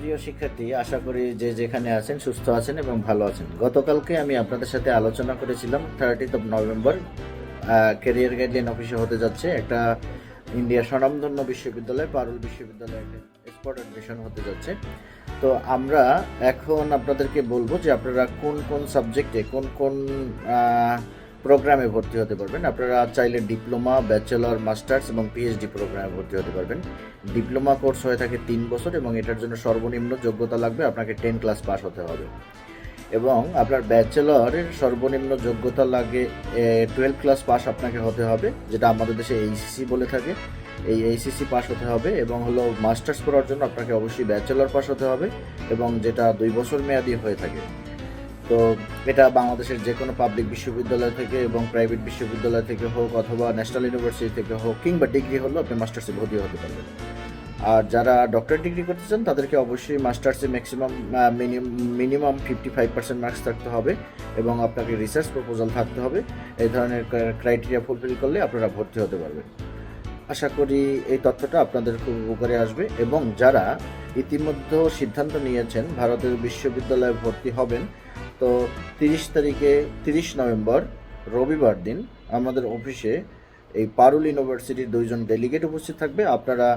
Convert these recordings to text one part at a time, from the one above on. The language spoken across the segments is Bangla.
প্রিয় শিক্ষার্থী, আশা করি যে যেখানে আছেন সুস্থ আছেন এবং ভালো আছেন। গতকালকে আমি আপনাদের সাথে আলোচনা করেছিলাম 30th নভেম্বর ক্যারিয়ার গাইডলাইন অফিসে হতে যাচ্ছে একটা ইন্ডিয়ার স্বনামধন্য বিশ্ববিদ্যালয় পারুল বিশ্ববিদ্যালয় একটা স্পট অ্যাডমিশন হতে যাচ্ছে। তো আমরা এখন আপনাদেরকে বলবো যে আপনারা কোন কোন সাবজেক্টে কোন কোন প্রোগ্রামে ভর্তি হতে পারবেন। আপনারা চাইলে ডিপ্লোমা, ব্যাচেলর, মাস্টার্স এবং পিএইচডি প্রোগ্রামে ভর্তি হতে পারবেন। ডিপ্লোমা কোর্স হয়ে থাকে 3 বছর এবং এটার জন্য সর্বনিম্ন যোগ্যতা লাগবে আপনাকে 10 ক্লাস পাস হতে হবে। এবং আপনার ব্যাচেলরের সর্বনিম্ন যোগ্যতা লাগে 12 ক্লাস পাস আপনাকে হতে হবে, যেটা আমাদের দেশে এইচএসসি বলে থাকে। এই এইচএসসি পাস হতে হবে এবং হলো মাস্টার্স করার জন্য আপনাকে অবশ্যই ব্যাচেলর পাস হতে হবে এবং যেটা 2 বছর মেয়াদি হয়ে থাকে। তো এটা বাংলাদেশের যে কোনো পাবলিক বিশ্ববিদ্যালয় থেকে এবং প্রাইভেট বিশ্ববিদ্যালয় থেকে হোক অথবা ন্যাশনাল ইউনিভার্সিটি থেকে হোক কিংবা ডিগ্রি হলেও আপনি মাস্টার্সে ভর্তি হতে পারবেন। আর যারা ডক্টরেট ডিগ্রি করতে চান তাদেরকে অবশ্যই মাস্টার্সে ম্যাক্সিমাম মিনিমাম 55% মার্কস থাকতে হবে এবং আপনাকে রিসার্চ প্রপোজাল থাকতে হবে। এই ধরনের ক্রাইটেরিয়া ফুলফিল করলে আপনারা ভর্তি হতে পারবেন। আশা করি এই তথ্যটা আপনাদের খুব উপকারে আসবে এবং যারা ইতিমধ্যে সিদ্ধান্ত নিয়েছেন ভারতের বিশ্ববিদ্যালয়ে ভর্তি হবেন, তো 30 নভেম্বর রবিবার দিন আমাদের অফিসে এই পারুল ইউনিভার্সিটির 2জন ডেলিগেট উপস্থিত থাকবে। আপনারা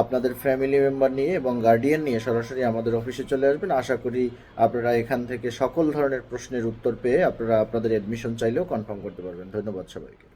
আপনাদের ফ্যামিলি মেম্বার নিয়ে এবং গার্ডিয়ান নিয়ে সরাসরি আমাদের অফিসে চলে আসবেন। আশা করি আপনারা এখান থেকে সকল ধরনের প্রশ্নের উত্তর পেয়ে আপনারা আপনাদের অ্যাডমিশন চাইলেও কনফার্ম করতে পারবেন। ধন্যবাদ সবাইকে।